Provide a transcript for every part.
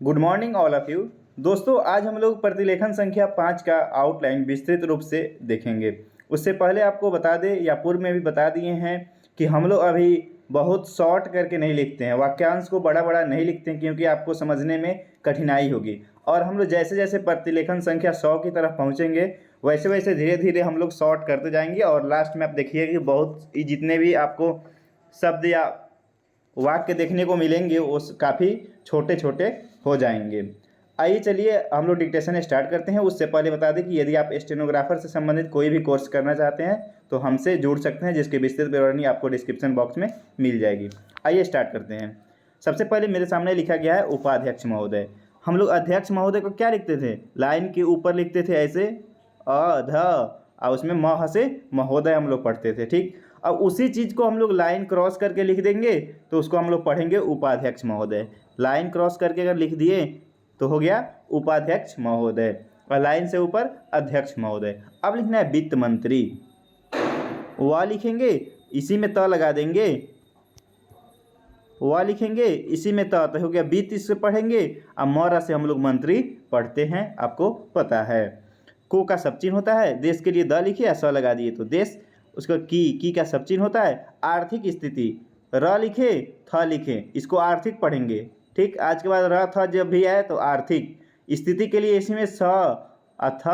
Good morning all of you. दोस्तों, आज हम लोग प्रतिलेखन संख्या 5 का आउटलाइन विस्तृत रूप से देखेंगे। उससे पहले आपको बता दें या पूर्व में भी बता दिए हैं कि हम लोग अभी बहुत शॉर्ट करके नहीं लिखते हैं, वाक्यांश को बड़ा बड़ा नहीं लिखते हैं क्योंकि आपको समझने में कठिनाई होगी। और हम लोग जैसे जैसे प्रतिलेखन संख्या 100 की तरफ पहुँचेंगे वैसे वैसे धीरे धीरे हम लोग शॉर्ट करते जाएंगे और लास्ट में आप देखिए कि बहुत जितने भी आपको शब्द या वाक्य देखने को मिलेंगे वो काफ़ी छोटे छोटे हो जाएंगे। आइए चलिए हम लोग डिक्टेशन स्टार्ट करते हैं। उससे पहले बता दें कि यदि आप स्टेनोग्राफर से संबंधित कोई भी कोर्स करना चाहते हैं तो हमसे जुड़ सकते हैं, जिसकी विस्तृत विवरणी आपको डिस्क्रिप्शन बॉक्स में मिल जाएगी। आइए स्टार्ट करते हैं। सबसे पहले मेरे सामने लिखा गया है उपाध्यक्ष महोदय। हम लोग अध्यक्ष महोदय को क्या लिखते थे? लाइन के ऊपर लिखते थे ऐसे और उसमें म से महोदय हम लोग पढ़ते थे। ठीक, अब उसी चीज़ को हम लोग लाइन क्रॉस करके लिख देंगे तो उसको हम लोग पढ़ेंगे उपाध्यक्ष महोदय। लाइन क्रॉस करके अगर लिख दिए तो हो गया उपाध्यक्ष महोदय और लाइन से ऊपर अध्यक्ष महोदय। अब लिखना है वित्त मंत्री, वह लिखेंगे इसी में त लगा देंगे, वह लिखेंगे इसी में त तो हो गया वित्त, इससे पढ़ेंगे। अब मौरा से हम लोग मंत्री पढ़ते हैं, आपको पता है। को का सब चिन्ह होता है, देश के लिए द लिखिए, स लगा दिए तो देश। उसका की का सब चिन्ह होता है आर्थिक स्थिति, र लिखे थ लिखे, इसको आर्थिक पढ़ेंगे। ठीक, आज के बाद र थ जब भी आए तो आर्थिक। स्थिति के लिए इसी में स अथ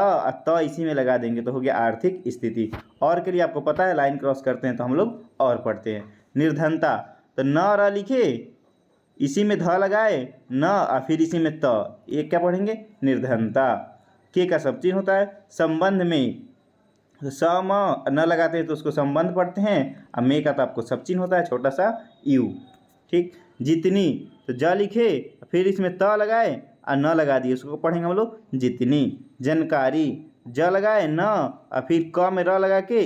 त इसी में लगा देंगे तो हो गया आर्थिक स्थिति। और के लिए आपको पता है लाइन क्रॉस करते हैं तो हम लोग और पढ़ते हैं। निर्धनता तो न र लिखे इसी में ध लगाए न और फिर इसी में त, ये क्या पढ़ेंगे? निर्धनता। के का सब चिन्ह होता है संबंध में, स म न लगाते हैं तो उसको संबंध पढ़ते हैं। अब मे का तो आपको सब चिन्ह होता है छोटा सा यू। ठीक, जितनी तो ज लिखे फिर इसमें त लगाए और न लगा दिए, उसको पढ़ेंगे हम लोग जितनी। जानकारी ज लगाए न और फिर क में र लगा के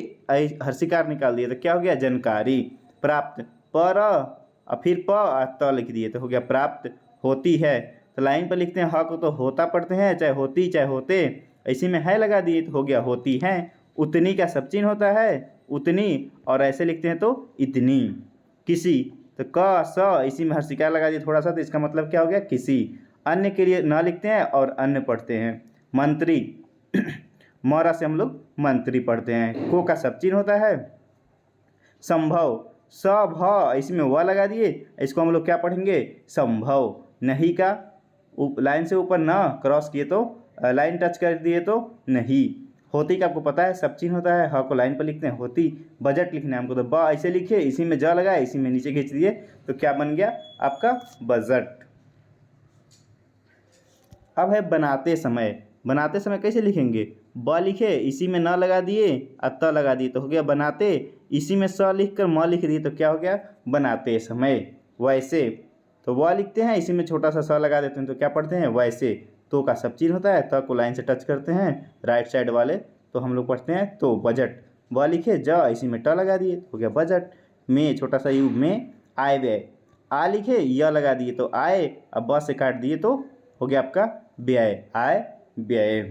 हर्षिकार निकाल दिए तो क्या हो गया? जानकारी। प्राप्त पर और फिर प और त लिख दिए तो हो गया प्राप्त। होती है तो लाइन पर लिखते हैं ह को तो होता पढ़ते हैं, चाहे होती चाहे होते, इसी में है लगा दिए तो हो गया होती हैं। उतनी का सब चिन्ह होता है उतनी और ऐसे लिखते हैं तो इतनी। किसी तो क स इसी में हर्षिकार लगा दिए थोड़ा सा तो इसका मतलब क्या हो गया? किसी। अन्य के लिए न लिखते हैं और अन्य पढ़ते हैं। मंत्री मौरा से हम लोग मंत्री पढ़ते हैं। को का सब चिन्ह होता है संभव, स भ इसमें व लगा दिए, इसको हम लोग क्या पढ़ेंगे? संभव। नहीं का लाइन से ऊपर न क्रॉस किए तो लाइन टच कर दिए तो नहीं। होती का आपको पता है सब चिन्ह होता है, ह को लाइन पर लिखते हैं होती। बजट लिखना है हमको तो ब ऐसे लिखे, इसी में ज लगाए, इसी में नीचे खींच दिए तो क्या बन गया? आपका बजट। अब है बनाते समय। बनाते समय कैसे लिखेंगे? ब लिखे इसी में न लगा दिए और त लगा दिए तो हो गया बनाते। इसी में स लिख कर म लिख दिए तो क्या हो गया? बनाते समय। वैसे तो वह लिखते हैं इसी में छोटा सा स लगा देते हैं तो क्या पढ़ते हैं? वैसे। तो का सब चिन्ह होता है, त को लाइन से टच करते हैं राइट साइड वाले तो हम लोग पढ़ते हैं तो बजट। व लिखे ज इसी में ट लगा दिए हो गया बजट। में छोटा सा यू में आय व्यय, आ लिखे य लगा दिए तो आय, अब ब से काट दिए तो हो गया आपका व्यय, आय व्यय।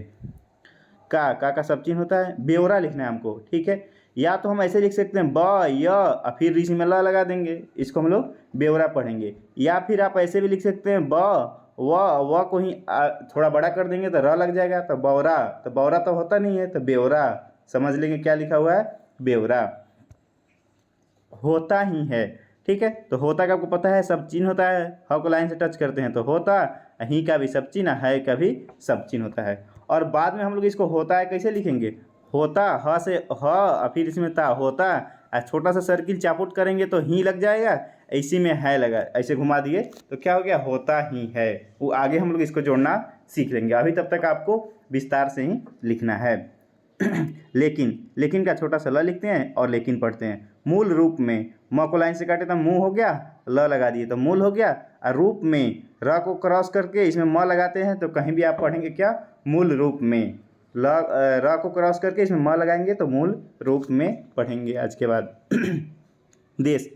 का सब चिन्ह होता है ब्यौरा लिखना है हमको। ठीक है, या तो हम ऐसे लिख सकते हैं ब य और फिर इसी में ल लगा देंगे, इसको हम लोग ब्यौरा पढ़ेंगे। या फिर आप ऐसे भी लिख सकते हैं ब व को ही थोड़ा बड़ा कर देंगे तो र लग जाएगा तो बौरा, तो बौरा तो होता नहीं है तो ब्यौरा। समझ लेंगे क्या लिखा हुआ है? ब्यौरा। होता ही है। ठीक है, तो होता का आपको पता है सब चिन्ह होता है, ह को लाइन से टच करते हैं तो होता, ही का भी सब चिन्ह, है का भी सब चिन्ह होता है। और बाद में हम लोग इसको होता है कैसे लिखेंगे? होता ह से ह और फिर इसमें ता होता, छोटा सा सर्किल चापुट करेंगे तो ही लग जाएगा, इसी में है लगा, ऐसे घुमा दिए तो क्या हो गया? होता ही है। वो आगे हम लोग इसको जोड़ना सीख लेंगे, अभी तब तक आपको विस्तार से ही लिखना है। लेकिन का छोटा सा ल लिखते हैं और लेकिन पढ़ते हैं। मूल रूप में म को लाइन से काटे तो मुंह हो गया, ल लगा दिए तो मूल हो गया। और रूप में र को क्रॉस करके इसमें म लगाते हैं तो कहीं भी आप पढ़ेंगे क्या? मूल रूप में। र को क्रॉस करके इसमें म लगाएंगे तो मूल रूप में पढ़ेंगे आज के बाद। देश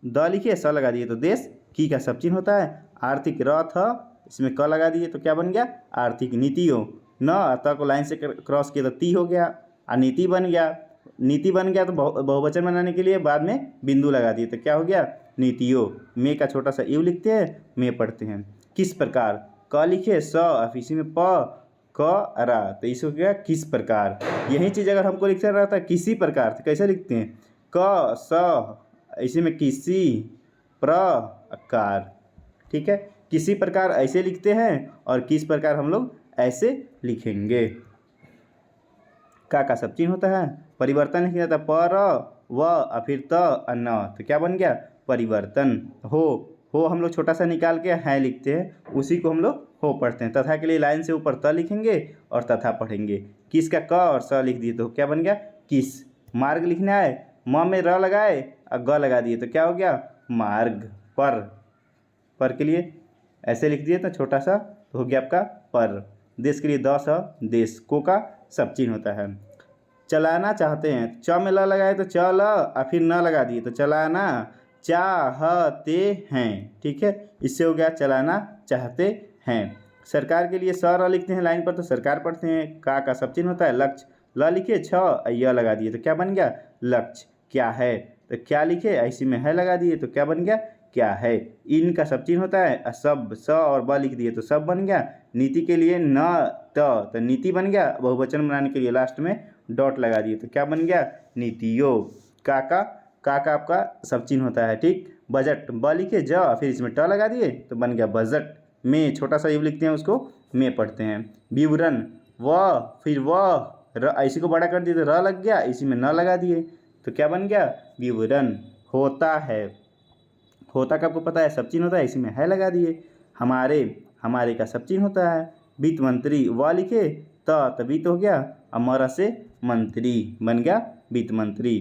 द लिखिए स लगा दिए तो देश। की का सब चिन्ह होता है आर्थिक, र था इसमें क लगा दिए तो क्या बन गया? आर्थिक। नीतियों न त को लाइन से क्रॉस किया तो ती हो गया और नीति बन गया। नीति बन गया तो बहुवचन बनाने के लिए बाद में बिंदु लगा दिए तो क्या हो गया? नीतियों। में का छोटा सा यू लिखते हैं, में पढ़ते हैं। किस प्रकार क लिखे स, अब इसी में प क रा, तो इसको क्या किस प्रकार। यही चीज़ अगर हमको लिखना रहता है किसी प्रकार, तो कैसे लिखते हैं क स, इसी में किसी प्रकार, ठीक है। किसी प्रकार ऐसे लिखते हैं और किस प्रकार हम लोग ऐसे लिखेंगे। का सब चिन्ह होता है, परिवर्तन लिखा जाता है पर व और फिर त न, तो क्या बन गया परिवर्तन। हो हम लोग छोटा सा निकाल के है लिखते हैं, उसी को हम लोग हो पढ़ते हैं। तथा के लिए लाइन से ऊपर त लिखेंगे और तथा पढ़ेंगे। किस का क और स लिख दिए तो क्या बन गया किस। मार्ग लिखना है, म में र लगाए और ग लगा दिए तो क्या हो गया मार्ग। पर के लिए ऐसे लिख दिए तो छोटा सा, तो हो गया आपका पर। देश के लिए द स देश, को का सब चिन्ह होता है। चलाना चाहते हैं, च में ल लगाए तो चल और फिर न लगा दिए तो चलाना चाहते हैं, ठीक है। इससे हो गया चलाना चाहते हैं। सरकार के लिए स र लिखते हैं लाइन पर तो सरकार पढ़ते हैं। का सब चिन्ह होता है लक्ष्य, ल लिखे छ य लगा दिए तो क्या बन गया लक्ष्य। क्या है तो क्या लिखे ऐसी में है लगा दिए तो क्या बन गया क्या है। इन का सब चिन्ह होता है सब, स और ब लिख दिए तो सब बन गया। नीति के लिए न तो नीति बन गया। बहुवचन बनाने के लिए लास्ट में डॉट लगा दिए तो क्या बन गया नीतियों। का आपका सब चिन्ह होता है, ठीक। बजट, ब लिखे ज फिर इसमें ट लगा दिए तो बन गया बजट। में छोटा सा यू लिखते हैं उसको में पढ़ते हैं। विवरण, व फिर व इसी को बड़ा कर दिए तो र लग गया, इसी में न लगा दिए तो क्या बन गया विवरण। होता है, होता का आपको पता है सब चिन्ह होता है, इसी में है लगा दिए। हमारे का सब चिन्ह होता है। वित्त मंत्री, व लिखे तो वित्त हो गया, अमर से मंत्री बन गया वित्त मंत्री।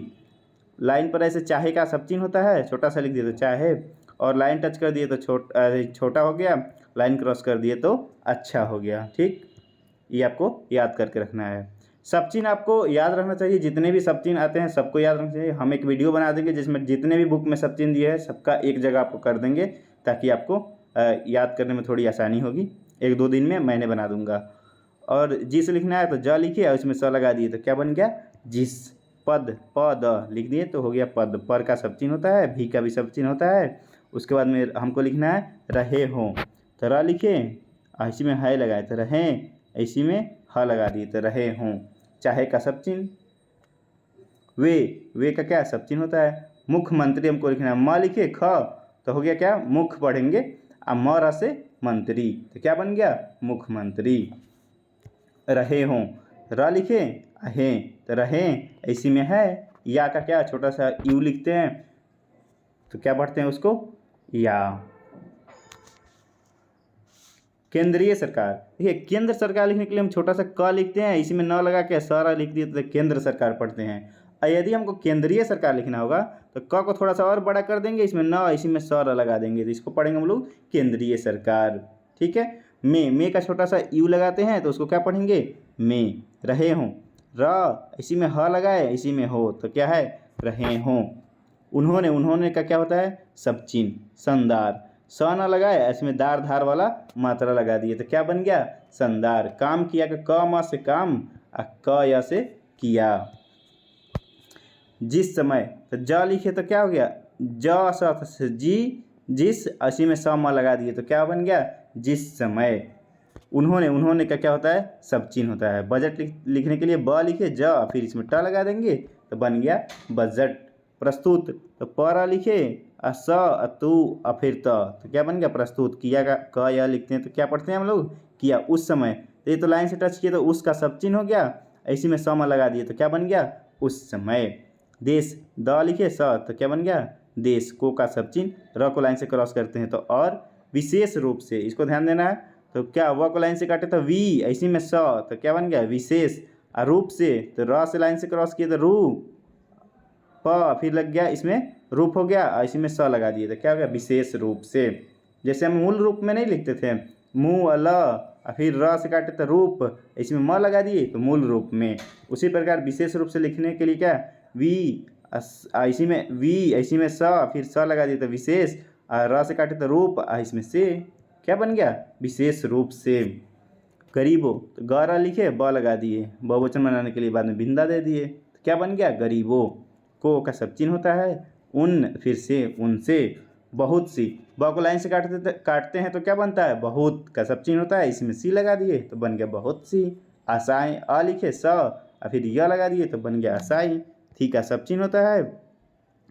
लाइन पर ऐसे चाहे का सब चिन्ह होता है, छोटा सा लिख दिए तो चाहे, और लाइन टच कर दिए तो छोटा हो गया, लाइन क्रॉस कर दिए तो अच्छा हो गया, ठीक। ये आपको याद करके रखना है। सब चिन्ह आपको याद रखना चाहिए, जितने भी सब चिन्ह आते हैं सबको याद रखना चाहिए। हम एक वीडियो बना देंगे जिसमें जितने भी बुक में सब चिन्ह दिए हैं सबका एक जगह आपको कर देंगे, ताकि आपको याद करने में थोड़ी आसानी होगी। 1-2 दिन में मैंने बना दूंगा। और जिस लिखना है तो ज लिखिए और इसमें स लगा दिए तो क्या बन गया जिस। पद, प लिख दिए तो हो गया पद। पर का सब चिन्ह होता है, भी का भी सब चिन्ह होता है। उसके बाद में हमको लिखना है रहे हों, तो र लिखे इसी में है लगाए तो रहें, इसी में ह लगा दिए तो रहे हों। चाहे का सब चिन्ह, वे का क्या सब चिन्ह होता है। मुख्यमंत्री हमको लिखना है, म लिखे ख तो हो गया क्या मुख्य पढ़ेंगे, और म र से मंत्री तो क्या बन गया मुख्यमंत्री। रहे हों, र लिखे हैं तो रहें, इसी में है। या का क्या छोटा सा यू लिखते हैं तो क्या पढ़ते हैं उसको या। केंद्रीय सरकार, देखिए केंद्र सरकार लिखने के लिए हम छोटा सा क लिखते हैं, इसी में न लगा के सारा लिख दिए तो केंद्र सरकार पढ़ते हैं। और यदि हमको केंद्रीय सरकार लिखना होगा तो क को थोड़ा सा और बड़ा कर देंगे, इसमें न इसी में सर लगा देंगे तो इसको पढ़ेंगे हम लोग केंद्रीय सरकार, ठीक है। में का छोटा सा यू लगाते हैं तो उसको क्या पढ़ेंगे में। रहे हों, र इसी में ह लगाए, इसी में हो तो क्या है रहे हों। उन्होंने का क्या होता है सब चिन्ह। शानदार, स न लगाए, इसमें दार धार वाला मात्रा लगा दिए तो क्या बन गया शानदार। काम किया का क म से काम, क य से किया। जिस समय, तो ज लिखे तो क्या हो गया ज स जी, जिस इसी में स म लगा दिए तो क्या बन गया जिस समय। उन्होंने का क्या होता है सब चिन्ह होता है। बजट लिखने के लिए ब लिखे ज फिर इसमें ट लगा देंगे तो बन गया बजट। प्रस्तुत, तो पर लिखे स तू फिर तो क्या बन गया प्रस्तुत। किया का क या लिखते हैं तो क्या पढ़ते हैं हम लोग किया। उस समय, तो ये तो लाइन से टच किए तो उसका सब चिन्ह हो गया, इसी में सम लगा दिए तो क्या बन गया उस समय। देश, द लिखे स तो क्या बन गया देश। को का सब चिन्ह, र को लाइन से क्रॉस करते हैं तो और। विशेष रूप से, इसको ध्यान देना है, तो क्या व को लाइन से काटे तो वी, इसी में स तो क्या बन गया विशेष। रूप से, तो र से लाइन से क्रॉस किए तो रू, प फिर लग गया इसमें रूप हो गया, इसी में स लगा दिए तो क्या हो गया विशेष रूप से। जैसे हम मूल रूप में नहीं लिखते थे, मुँह अल फिर र से काटे तो रूप, इसमें म लगा दिए तो मूल रूप में। उसी प्रकार विशेष रूप से लिखने के लिए क्या वी, इसी में वी, इसी में स फिर स लगा दिए तो विशेष, र से काटे तो रूप, इसमें से क्या बन गया विशेष रूप से। गरीबों, तो ग लिखे ब लगा दिए, बहुवचन बनाने के लिए बाद में बिंदा दे दिए तो क्या बन गया गरीबों। को का सब चिन्ह होता है उन, फिर से उनसे। बहुत सी, ब को लाइन से काटते हैं तो क्या बनता है, बहुत का सब चिन्ह होता है, इसमें सी लगा दिए तो बन गया बहुत सी। आशाएं, अ लिखे स और फिर य लगा दिए तो बन गया आशाई। थी का सब चिन्ह होता है।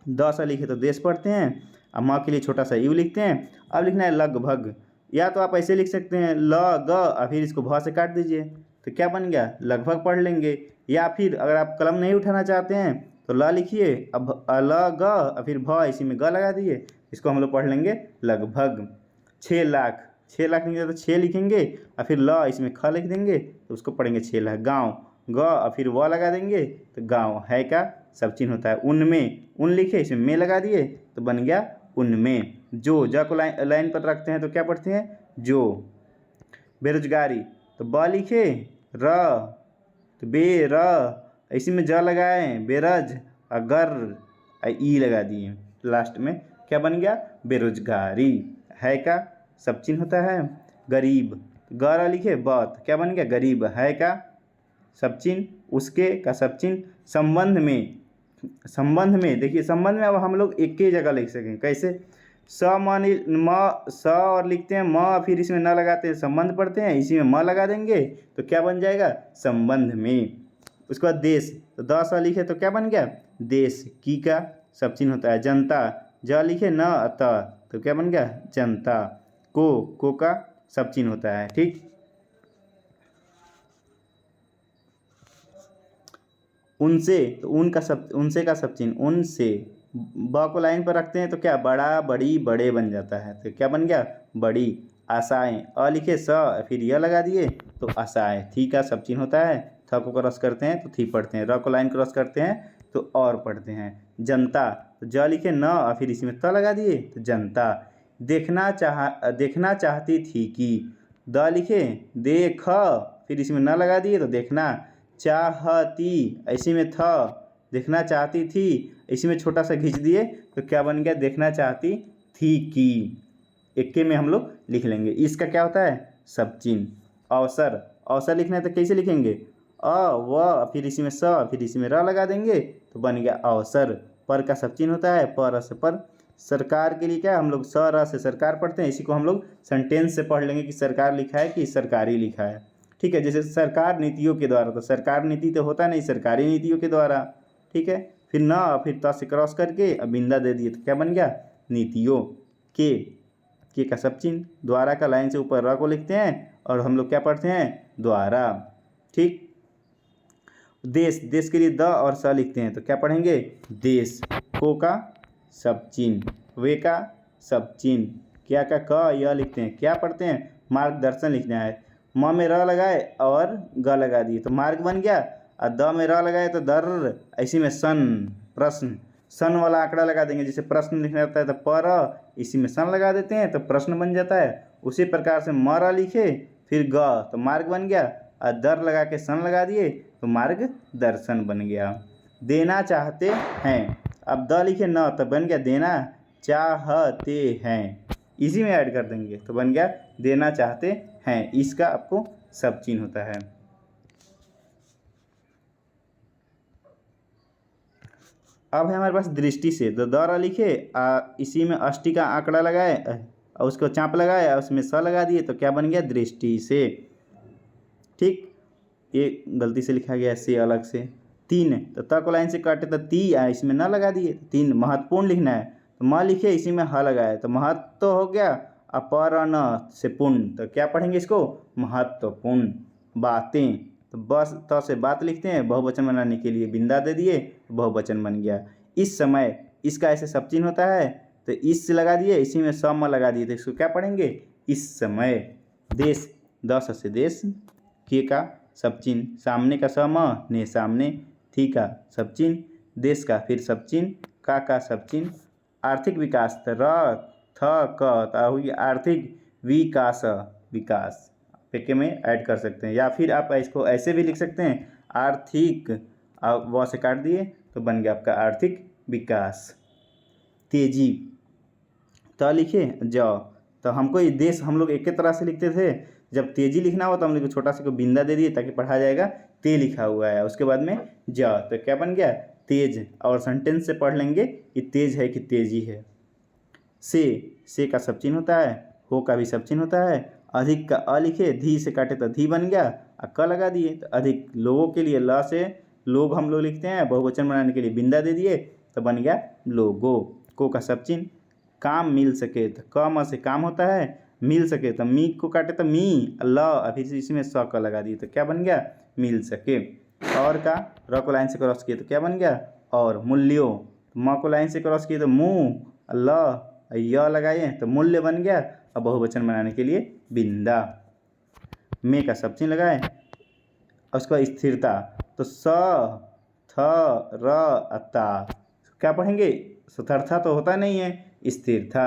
द स लिखे तो देश पढ़ते हैं, और म के लिए छोटा सा यू लिखते हैं। अब लिखना है लगभग, या तो आप ऐसे लिख सकते हैं ल ग और फिर इसको भ से काट दीजिए तो क्या बन गया, लगभग पढ़ लेंगे। या फिर अगर आप कलम नहीं उठाना चाहते हैं तो ल लिखिए, अब ल ग और फिर भ, इसी में ग लगा दिए, इसको हम लोग पढ़ लेंगे लगभग। 6 लाख, 6 लाख लिखेंगे तो 6 लिखेंगे और फिर ल इसमें ख लिख देंगे तो उसको पढ़ेंगे 6 लाख। गाँव, ग और फिर व लगा देंगे तो गाँव। है का सब चिन्ह होता है। उनमें, उन लिखे इसमें में लगा दिए तो बन गया उनमें। जो, ज को लाइन पर रखते हैं तो क्या पढ़ते हैं, जो। बेरोजगारी, तो ब लिखे, र तो बे र, इसी में ज लगाए बेरज, अगर ई लगा दिए, लास्ट में क्या बन गया, बेरोजगारी। है का सब चिन्ह होता है। गरीब, ग लिखे ब तो क्या बन गया, गरीब। है का सब चिन्ह। उसके का सब चिन्ह। संबंध में, संबंध में देखिए, संबंध में अब हम लोग एक ही जगह लिख सकेंगे, कैसे, स म स और लिखते हैं, म फिर इसमें न लगाते हैं, संबंध पढ़ते हैं, इसी में म लगा देंगे तो क्या बन जाएगा, संबंध में। उसके बाद देश, तो द स लिखे तो क्या बन गया, देश। की का सब चिन्ह होता है। जनता, ज लिखे न त तो क्या बन गया, जनता। को का सब चिन्ह होता है। ठीक, उनसे, तो उनसे का सब चिन्ह, उनसे। ब को लाइन पर रखते हैं तो क्या, बड़ा, बड़ी, बड़े बन जाता है तो क्या बन गया, बड़ी। आशाएं, अ लिखे स फिर यह लगा दिए तो आशाएं। थी का सब चिन्ह होता है। थ को क्रॉस करते हैं तो थी पढ़ते हैं, र को लाइन क्रॉस करते हैं तो और पढ़ते हैं। जनता, तो ज लिखे न और फिर इसमें त लगा दिए तो जनता। देखना चाहती थी कि, द लिखे देख फिर इसमें न लगा दिए तो देखना। चाहती, ऐसे में था, देखना चाहती थी, इसी में छोटा सा खींच दिए तो क्या बन गया, देखना चाहती थी कि। एक के में हम लोग लिख लेंगे। इसका क्या होता है, सब चिन्ह। अवसर, अवसर लिखना है तो कैसे लिखेंगे, अ व फिर इसी में स फिर इसी में र लगा देंगे तो बन गया अवसर। पर का सब चिन्ह होता है, पर से पर। सरकार के लिए क्या, हम लोग स र से सरकार पढ़ते हैं, इसी को हम लोग सेंटेंस से पढ़ लेंगे कि सरकार लिखा है कि सरकारी लिखा है। ठीक है, जैसे सरकार नीतियों के द्वारा, तो सरकार नीति तो होता नहीं, सरकारी नीतियों के द्वारा। ठीक है, फिर न फिर त से क्रॉस करके अब बिंदा दे दिए तो क्या बन गया, नीतियों। के का सब चिन्ह। द्वारा का लाइन से ऊपर र को लिखते हैं और हम लोग क्या पढ़ते हैं, द्वारा। ठीक, देश, देश के लिए द और स लिखते हैं तो क्या पढ़ेंगे, देश। को का सब चिन्ह। वे का सब चिन्ह। क्या का क य लिखते हैं, क्या पढ़ते हैं, मार्गदर्शन लिखना है। म में र लगाए और ग लगा दिए तो मार्ग बन गया, और द में र लगाए तो दर, इसी में सन, प्रश्न। सन वाला आंकड़ा लगा देंगे, जैसे प्रश्न लिखना रहता है तो पर, इसी में सन लगा देते हैं तो प्रश्न बन जाता है। उसी प्रकार से म र लिखे फिर ग तो मार्ग बन गया, और दर लगा के सन लगा दिए तो मार्ग दर्शन बन गया। देना चाहते हैं, अब द लिखे न तो बन गया देना चाहते हैं, इसी में ऐड कर देंगे तो बन गया देना चाहते हैं। इसका आपको सब चिन्ह होता है। अब है हमारे पास दृष्टि से, तो द लिखे इसी में अष्टी का आंकड़ा लगाए और उसको चाप लगाए और उसमें स लगा दिए तो क्या बन गया, दृष्टि से। ठीक, ये गलती से लिखा गया से अलग से। तीन, तो त को लाइन से काटे तो ती इसमें न लगा दिए, तीन महत्वपूर्ण लिखना है तो म लिखे इसी में ह लगाए तो महत्व तो हो गया, अपरण से पूर्ण तो क्या पढ़ेंगे इसको, महत्वपूर्ण। बातें, तो बस त से बात लिखते हैं, बहुवचन बनाने के लिए बिंदा दे दिए तो बहुवचन बन गया। इस समय, इसका ऐसे सब चिन्ह होता है तो इस से लगा दिए, इसी में सम लगा दिए तो इसको क्या पढ़ेंगे, इस समय। देश, दस से देश। के का सब चिन्ह, सामने का सम, ने सामने। थी का सब चिन्ह, देश का फिर सब चिन्ह। का सब चिन्ह। आर्थिक विकास, तो र थ क तो हुई आर्थिक विकास, विकास पेके में ऐड कर सकते हैं, या फिर आप इसको ऐसे भी लिख सकते हैं, आर्थिक व से काट दिए तो बन गया आपका आर्थिक विकास। तेजी, त लिखे ज, तो हमको ये देश हम लोग एक ही तरह से लिखते थे, जब तेजी लिखना हो तो हम लोग छोटा सा को बिंदा दे दिए ताकि पढ़ा जाएगा ते लिखा हुआ है, उसके बाद में ज तो क्या बन गया, तेज। और सेंटेंस से पढ़ लेंगे कि तेज है कि तेजी है। से का सब चिन्ह होता है, हो का भी सब चिन्ह होता है। अधिक का अ लिखे, धी से काटे तो धी बन गया, क लगा दिए तो अधिक। लोगों के लिए ल से लोग हम लोग लिखते हैं, बहुवचन बनाने के लिए बिंदा दे दिए तो बन गया लोगो। को का सब चिन्ह। काम मिल सके तो क म से काम होता है, मिल सके तो मी को काटे तो मी, ल अभी इसमें स का लगा दिए तो क्या बन गया मिल सके। और का र को लाइन से क्रॉस किए तो क्या बन गया और। मूल्यों, म को लाइन से क्रॉस किए तो मुँह, ल य लगाए तो मूल्य बन गया। अब बहुवचन बनाने के लिए बिंदा। में का सब चिन्ह लगाए, उसका स्थिरता तो स थ र ता, क्या पढ़ेंगे सथर्था तो होता नहीं है, स्थिर था।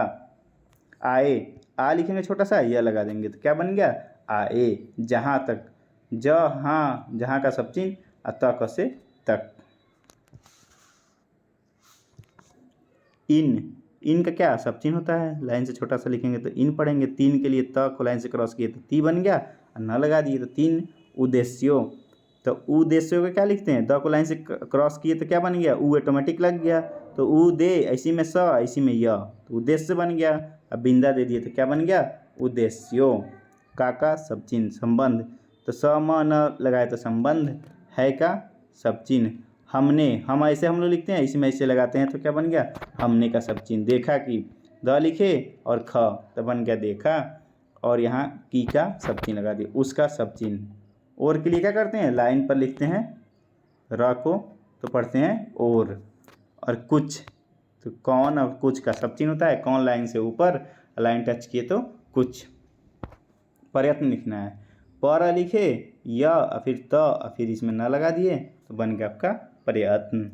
आए, आ लिखेंगे छोटा सा, यह लगा देंगे तो क्या बन गया आए। जहाँ तक, जहाँ, जहाँ का सब चिन्ह, तक से तक। इन का क्या सब चिन्ह होता है, लाइन से छोटा सा लिखेंगे तो इन पढ़ेंगे। तीन के लिए त को लाइन से क्रॉस किए तो ती बन गया, न लगा दिए तो तीन। उद्देश्यों, तो उद्देश्यों का क्या लिखते हैं, द को लाइन से क्रॉस किए तो क्या बन गया उ, ऑटोमेटिक लग गया तो उ दे, ऐसी में स, ऐसी में य, तो उद्देश्य बन गया। अब बिंदा दे दिए तो क्या बन गया उद्देश्यों। का सब चिन्ह। संबंध, तो स म न लगाए तो संबंध। है का सब चिन्ह। हमने, हम ऐसे हम लोग लिखते हैं, इसी में ऐसे लगाते हैं तो क्या बन गया हमने का सब चिन्ह। देखा कि, द लिखे और ख तो बन गया देखा, और यहाँ की का सब चिन्ह लगा दिए, उसका सब चिन्ह। और के लिए क्या करते हैं, लाइन पर लिखते हैं र को तो पढ़ते हैं और कुछ तो कौन और कुछ का सब चिन्ह होता है। कौन लाइन से ऊपर, लाइन टच किए तो कुछ। प्रयत्न लिखना है, पर लिखे या फिर त, फिर इसमें न लगा दिए तो बन गया आपका प्रयत्न।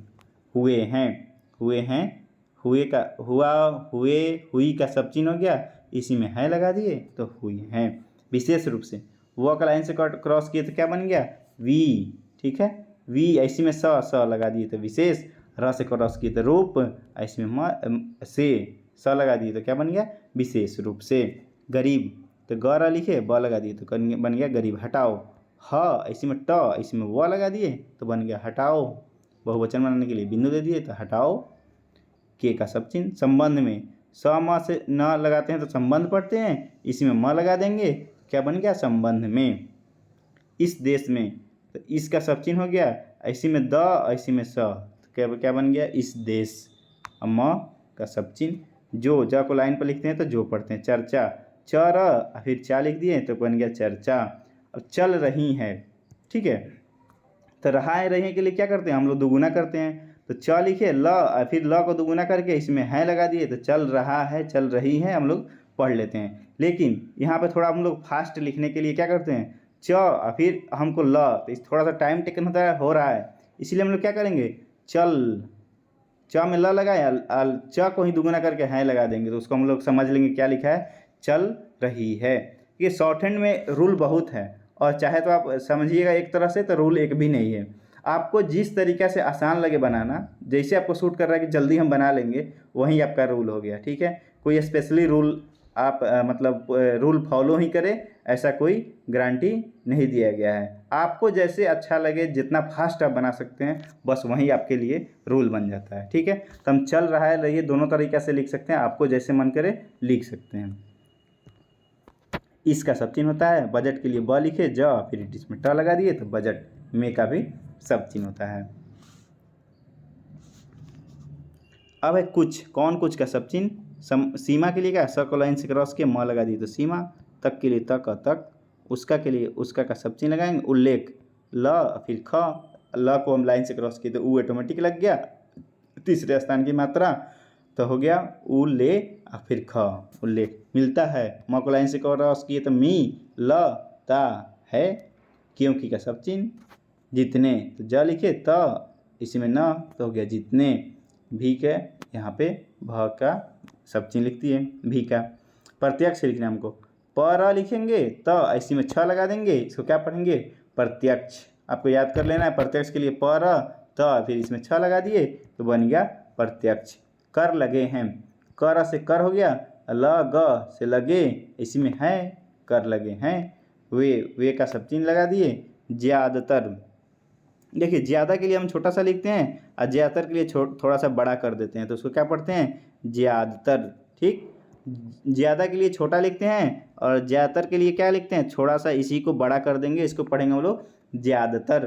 हुए हैं, हुए हैं, हुए का हुआ, हुए, हुई का सब चिन्ह हो गया, इसी में है लगा दिए तो हुई हैं। विशेष रूप से, वो का लाइन से क्रॉस किए तो क्या बन गया वी, ठीक है वी, ऐसी में स लगा दिए तो विशेष। र से क्रॉस किए तो रूप, ऐसी में से स लगा दिए तो क्या बन गया विशेष रूप से। गरीब, तो ग लिखे ब लगा दिए तो बन गया गरीब। हटाओ, ह ऐसी में ट, ऐसी में व लगा दिए तो बन गया हटाओ। बहुवचन बनाने के लिए बिंदु दे दिए तो हटाओ। के का सब चिन्ह। संबंध में, स म से न लगाते हैं तो संबंध पढ़ते हैं, इसी में म लगा देंगे क्या बन गया संबंध में। इस देश में, तो इसका सब चिन्ह हो गया, ऐसी में द, ऐसी में स, तो क्या बन गया इस देश। म का सब चिन्ह। जो, ज को लाइन पर लिखते हैं तो जो पढ़ते हैं। चर्चा, चर फिर चा लिख दिए तो बन गया चर्चा। अब चल रही है, ठीक है, तो रहा है रही के लिए क्या करते हैं हम लोग दुगुना करते हैं, तो च लिखे ल, फिर ल को दुगुना करके इसमें है लगा दिए तो चल रहा है, चल रही है हम लोग पढ़ लेते हैं। लेकिन यहाँ पे थोड़ा हम लोग फास्ट लिखने के लिए क्या करते हैं, च फिर हमको ल, तो इस थोड़ा सा टाइम टेकन होता है, हो रहा है, इसीलिए हम लोग क्या करेंगे चल, च में ल लगाए, च को ही दुगुना करके है लगा देंगे तो उसको हम लोग समझ लेंगे क्या लिखा है चल रही है। ये शॉर्ट हैंड में रूल बहुत है, और चाहे तो आप समझिएगा एक तरह से, तो रूल एक भी नहीं है। आपको जिस तरीक़ा से आसान लगे बनाना, जैसे आपको सूट कर रहा है कि जल्दी हम बना लेंगे, वही आपका रूल हो गया, ठीक है। कोई स्पेशली रूल आप मतलब रूल फॉलो ही करें, ऐसा कोई गारंटी नहीं दिया गया है। आपको जैसे अच्छा लगे, जितना फास्ट आप बना सकते हैं, बस वही आपके लिए रूल बन जाता है, ठीक है। तो हम चल रहा है रहिए दोनों तरीक़े से लिख सकते हैं, आपको जैसे मन करे लिख सकते हैं। इसका सब चिन्ह होता है, बजट के लिए ब लिखे, ज फिर इसमें ट लगा दिए तो बजट। में का भी सब चिन्ह होता है। अब है कुछ, कौन कुछ का सब चिन्ह। सीमा के लिए क्या, स को लाइन से क्रॉस के म लगा दिए तो सीमा। तक के लिए तक, तक। उसका के लिए उसका का सब चिन्ह लगाएंगे। उल्लेख, ल फिर ख, ल को हम लाइन से क्रॉस किए तो उ ऑटोमेटिक लग गया, तीसरे स्थान की मात्रा तो हो गया उ ले फिर ख, उल्लेख। मिलता है, म को लाइन से क्रॉस किए तो मी, ल ता है, क्योंकि का सब चिन्ह। जितने, तो ज लिखे त, इसी में न तो हो गया जितने। भी के यहाँ पे भ का सब चिन्ह लिख दिए, भी का। प्रत्यक्ष लिखना हमको, पर लिखेंगे त, इसी में छ लगा देंगे, इसको क्या पढ़ेंगे प्रत्यक्ष। आपको याद कर लेना है, प्रत्यक्ष के लिए पर त, फिर इसमें छ लगा दिए तो बन गया प्रत्यक्ष। कर लगे हैं, कर से कर हो गया, ल ग से लगे, इसी में है कर लगे हैं। वे का सब चिन्ह लगा दिए। ज़्यादातर, देखिए ज़्यादा के लिए हम छोटा सा लिखते हैं और ज़्यादातर के लिए थोड़ा सा बड़ा कर देते हैं, तो उसको क्या पढ़ते हैं ज़्यादातर, ठीक। ज़्यादा के लिए छोटा लिखते हैं और ज़्यादातर के लिए क्या लिखते हैं, थोड़ा सा इसी को बड़ा कर देंगे, इसको पढ़ेंगे हम लोग ज़्यादातर।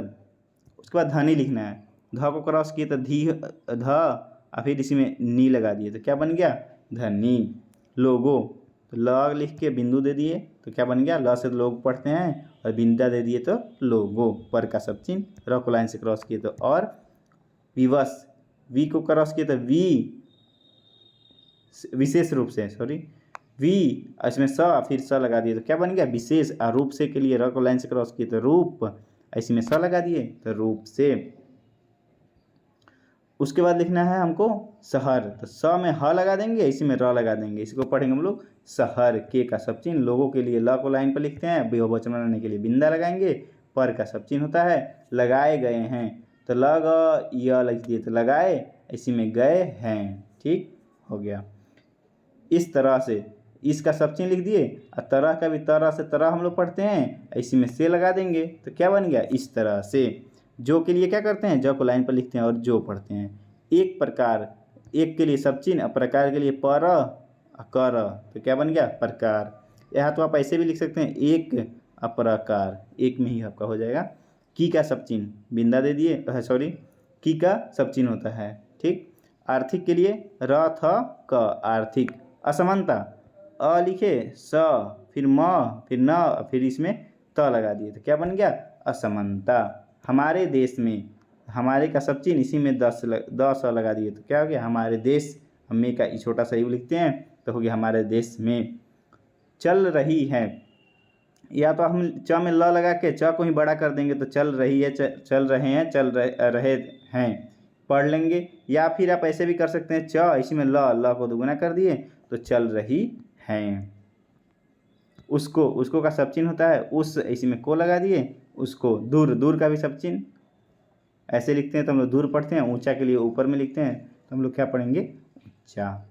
उसके बाद धनी लिखना है, ध को क्रॉस किए तो धी ध और फिर इसी में नी लगा दिए तो क्या बन गया, धनी। लोगो, तो ल लिख के बिंदु दे दिए तो क्या बन गया, ल से तो लोग पढ़ते हैं और बिंदा दे दिए तो लोगो, पर का सब चिन्ह, र को लाइन से क्रॉस किए तो और, विवश, वी को क्रॉस किए तो वी, विशेष रूप से, सॉरी वी, इसमें स फिर स लगा दिए तो क्या बन गया, विशेष। और रूप से के लिए र को लाइन से क्रॉस किए तो रूप, ऐसे में स लगा दिए तो रूप से। उसके बाद लिखना है हमको शहर, तो स में ह लगा देंगे, इसी में र लगा देंगे, इसको पढ़ेंगे हम लोग शहर। के का सब चिन्ह, लोगों के लिए ल को लाइन पर लिखते हैं, बहुवचन बनाने के लिए बिंदा लगाएंगे। पर का सब चिन्ह होता है लगाए गए हैं, तो लग य लिख दिए तो लगाए, इसी में गए हैं। ठीक हो गया। इस तरह से इसका सब चिन्ह लिख दिए और तरह का भी, तरह से तरह हम लोग पढ़ते हैं, इसी में से लगा देंगे तो क्या बन गया, इस तरह से। जो के लिए क्या करते हैं, जो को लाइन पर लिखते हैं और जो पढ़ते हैं। एक प्रकार, एक के लिए सब चिन्ह और प्रकार के लिए पर कर, तो क्या बन गया, प्रकार। यहाँ तो आप ऐसे भी लिख सकते हैं, एक अप्रकार, एक में ही आपका हो जाएगा। की का सब चिन्ह, बिंदा दे दिए, सॉरी की का सब चिन्ह होता है। ठीक। आर्थिक के लिए र थ क, आर्थिक। असमानता, अ लिखे, स फिर म फिर न फिर इसमें त लगा दिए तो क्या बन गया, असमानता। हमारे देश में, हमारे का सब चिन्ह, इसी में दस लगा दिए तो क्या हो गया, हमारे देश। हमें का छोटा सा यू लिखते हैं तो हो गया हमारे देश में। चल रही है, या तो हम च में ल लगा के च को ही बड़ा कर देंगे तो चल रही है, चल रहे हैं, चल रहे हैं पढ़ लेंगे। या फिर आप ऐसे भी कर सकते हैं, च इसी में ल को दुगुना कर दिए तो चल रही हैं। उसको, उसको का सब चिन्ह होता है उस, इसी में को लगा दिए, उसको। दूर, दूर का भी सब चिन्ह ऐसे लिखते हैं तो हम लोग दूर पढ़ते हैं। ऊंचा के लिए ऊपर में लिखते हैं तो हम लोग क्या पढ़ेंगे, ऊंचा।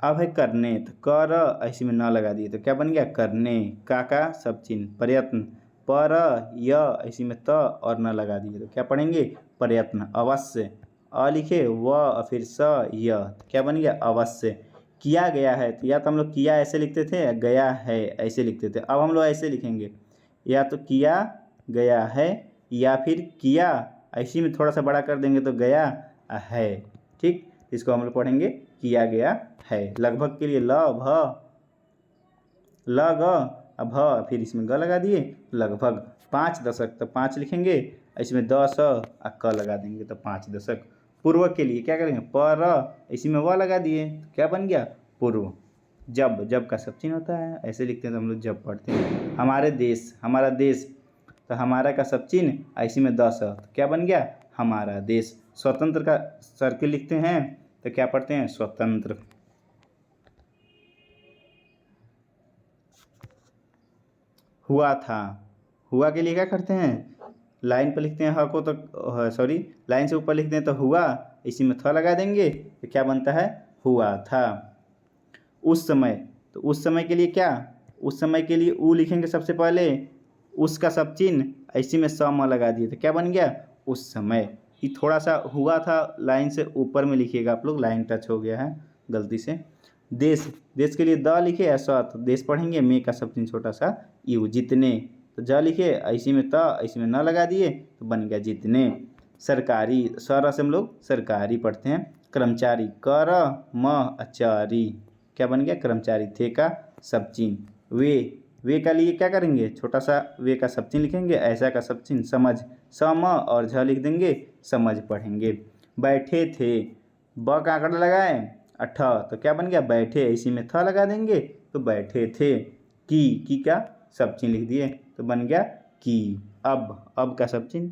अब है करने, तो कर ऐसे में न लगा दिए तो क्या बन गया, करने। का सब चिन्ह, प्रयत्न, पर य इसी में त और न लगा दिए तो क्या पढ़ेंगे, प्रयत्न। अवश्य, अ लिखे व फिर स य तो क्या बन गया, अवश्य। किया गया है, तो या तो हम लोग किया ऐसे लिखते थे, गया है ऐसे लिखते थे। अब हम लोग ऐसे लिखेंगे, या तो किया गया है या फिर किया, ऐसे में थोड़ा सा बड़ा कर देंगे तो गया है। ठीक, इसको हम लोग पढ़ेंगे किया गया है। लगभग के लिए ल भ, ल ग भ फिर इसमें ग लगा दिए, लगभग। 5 दशक, तो 5 लिखेंगे, इसमें 10 क लगा देंगे तो 5 दशक। पूर्व के लिए क्या करेंगे, पर इसी में व लगा दिए तो क्या बन गया, पूर्व। जब, जब का सब चिन्ह होता है, ऐसे लिखते हैं तो हम लोग जब पढ़ते हैं। हमारे देश, हमारा देश, तो हमारा का सब चिन्ह इसी में 10 तो क्या बन गया, हमारा देश। स्वतंत्र का सर्किल लिखते हैं तो क्या पढ़ते हैं, स्वतंत्र। हुआ था, हुआ के लिए क्या करते हैं, लाइन पर लिखते हैं ह को, तो सॉरी लाइन से ऊपर लिखते हैं तो हुआ, इसी में थ लगा देंगे तो क्या बनता है, हुआ था। उस समय, तो उस समय के लिए क्या, उस समय के लिए ऊ लिखेंगे सबसे पहले, उसका सब चिन्ह इसी में स म लगा दिए तो क्या बन गया, उस समय। ये थोड़ा सा हुआ था लाइन से ऊपर में लिखिएगा आप लोग, लाइन टच हो गया है गलती से। देश, देश के लिए द लिखे ऐसा तो देश पढ़ेंगे। में का सब चिन्ह छोटा सा यू, जितने, तो ज लिखे इसी में त, इसी में न लगा दिए तो बन गया जितने। सरकारी, सर से हम लोग सरकारी पढ़ते हैं। कर्मचारी, कर म अचारी, क्या बन गया, कर्मचारी। थे का सब चिन्ह। वे का लिए क्या करेंगे, छोटा सा वे का सब चिन्ह लिखेंगे, ऐसा का सब चिन्ह। समझ, सम और झ लिख देंगे, समझ पढ़ेंगे। बैठे थे, ब का आंकड़ा लगाए, अठ, तो क्या बन गया, बैठे, इसी में थ लगा देंगे तो बैठे थे। की का सब चिन्ह लिख दिए तो बन गया की। अब का सब चिन्ह,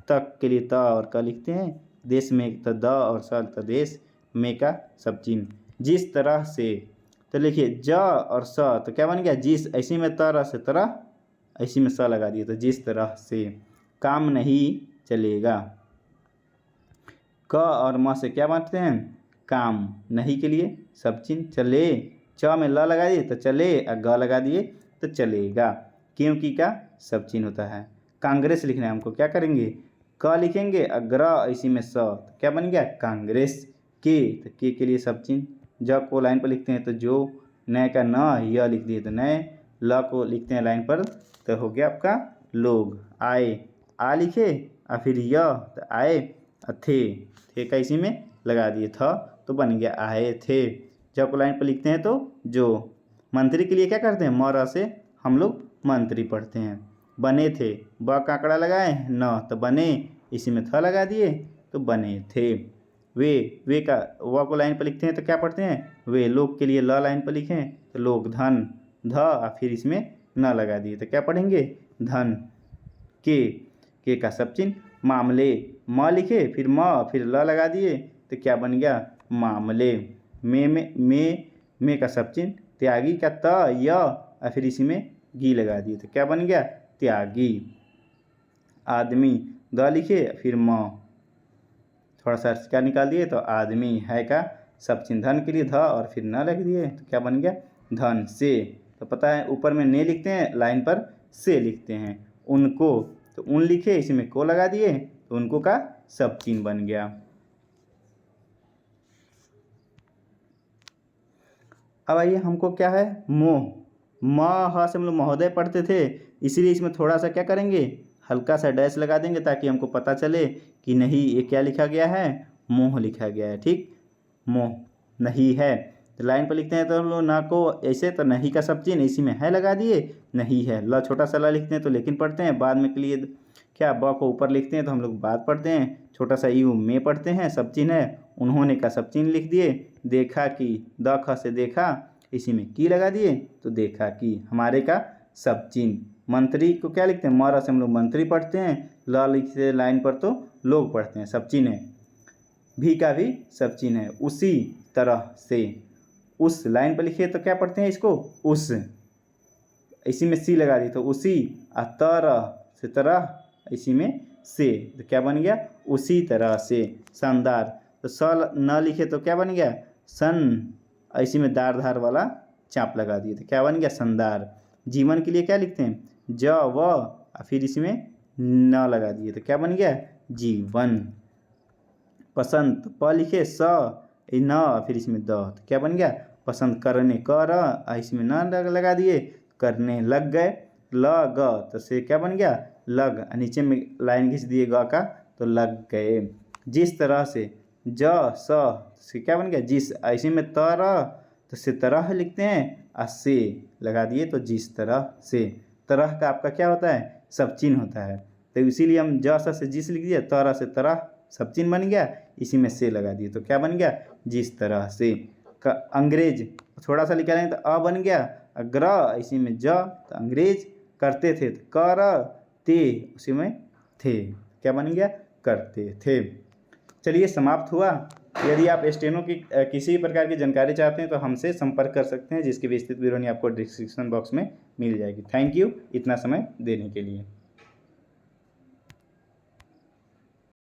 तक के लिए त और क लिखते हैं। देश में तो द और स तो देश। में का सब चिन्ह। जिस तरह से, तो लिखिए ज और स तो क्या बन गया, जिस, ऐसी में तरह से तरह, ऐसी में स लगा दिए तो जिस तरह से। काम नहीं चलेगा, क और म से क्या बांटते हैं, काम। नहीं के लिए सब चिन्ह, चले, च में ल लगा दिए तो चले, और ग लगा दिए तो चलेगा। क्योंकि का सब चिन्ह होता है। कांग्रेस लिखना है हमको, क्या करेंगे, क लिखेंगे, अग्र इसी में स, तो क्या बन गया कांग्रेस। के के लिए सब चिन्ह, ज को लाइन पर लिखते हैं तो जो, न का न, य लिख दिए तो नए, ल को लिखते हैं लाइन पर तो हो गया आपका लोग। आए, आ लिखे और फिर य तो आए, थे का इसी में लगा दिए था तो बन गया आए थे। जब को लाइन पर लिखते हैं तो जो। मंत्री के लिए क्या करते हैं, म र से हम लोग मंत्री पढ़ते हैं। बने थे, ब का आंकड़ा लगाए न तो बने, इसी में थ लगा दिए तो बने थे। वे का व को लाइन पर लिखते हैं तो क्या पढ़ते हैं वे। लोग के लिए ल लाइन पर लिखें तो लोग धन, ध और फिर इसमें न लगा दिए तो क्या पढ़ेंगे धन। के का सब चिन्ह, मामले, म लिखे फिर म फिर ल लगा दिए तो क्या बन गया मामले। में का सब चिन्ह, त्यागी का त, य और फिर इसी में गी लगा दिए तो क्या बन गया त्यागी। आदमी, द लिखे फिर म, थोड़ा सा क्या निकाल दिए तो आदमी। है का सब चिन्ह, धन के लिए ध और फिर न लग दिए तो क्या बन गया धन से। तो पता है ऊपर में ने लिखते हैं, लाइन पर से लिखते हैं। उनको तो उन लिखे, इसी में को लगा दिए तो उनको का सब चिन्ह बन गया। अब आइए हमको क्या है मोह, म ह से हम लोग महोदय पढ़ते थे, इसीलिए इसमें थोड़ा सा क्या करेंगे हल्का सा डैश लगा देंगे ताकि हमको पता चले कि नहीं ये क्या लिखा गया है मोह लिखा गया है। ठीक, मोह नहीं है तो लाइन पर लिखते हैं तो हम लोग ना को ऐसे तो नहीं का सब चिन्ह इसी में है लगा दिए नहीं है। ल छोटा सा ल लिखते हैं तो लेकिन पढ़ते हैं, बाद में के लिए क्या ब को ऊपर लिखते हैं तो हम लोग बाद पढ़ते हैं। छोटा सा यू में पढ़ते हैं, सब चिन्ह है, उन्होंने का सब चिन्ह लिख दिए। देखा कि, द ख से देखा, इसी में की लगा दिए तो देखा कि, हमारे का सब चिन्ह। मंत्री को क्या लिखते हैं, म र से हम लोग मंत्री पढ़ते हैं, ल लिखते हैं लाइन पर तो लोग पढ़ते हैं, सब चिन्ह है। भी का भी सब चिन्ह है। उसी तरह से, उस लाइन पर लिखिए तो क्या पढ़ते हैं इसको उस, इसी में सी लगा दी तो उसी, और तरह से तरह, इसी में से तो क्या बन गया उसी तरह से। शानदार, तो स न लिखे तो क्या बन गया सन, इसी में दार धार वाला चाप लगा दिए तो क्या बन गया शानदार। जीवन के लिए क्या लिखते हैं ज व और फिर इसमें न लगा दिए तो क्या बन गया जीवन। पसंद, प लिखे स न फिर इसमें द तो क्या बन गया पसंद। करने, कर इसमें न लगा दिए करने लग गए। ल ग तो से क्या बन गया लग, नीचे में लाइन खींच दिए ग का तो लग गए। जिस तरह से, ज से क्या बन गया जिस, इसी में तरह तो से तरह लिखते हैं और से लगा दिए तो जिस तरह से। तरह का आपका क्या होता है सब चिन्ह होता है, तो इसीलिए हम ज से जिस लिख दिए, तरह से तरह सब चिन्ह बन गया, इसी में से लगा दिए तो क्या बन गया जिस तरह से। अंग्रेज, थोड़ा सा लिखा लेंगे तो अ बन गया, ग्र इसी में ज तो अंग्रेज करते थे तो कर ते उसी में थे क्या बन गया करते थे। चलिए समाप्त हुआ। यदि आप स्टेनो की किसी प्रकार की जानकारी चाहते हैं तो हमसे संपर्क कर सकते हैं, जिसकी विस्तृत विवरणी आपको डिस्क्रिप्शन बॉक्स में मिल जाएगी। थैंक यू इतना समय देने के लिए।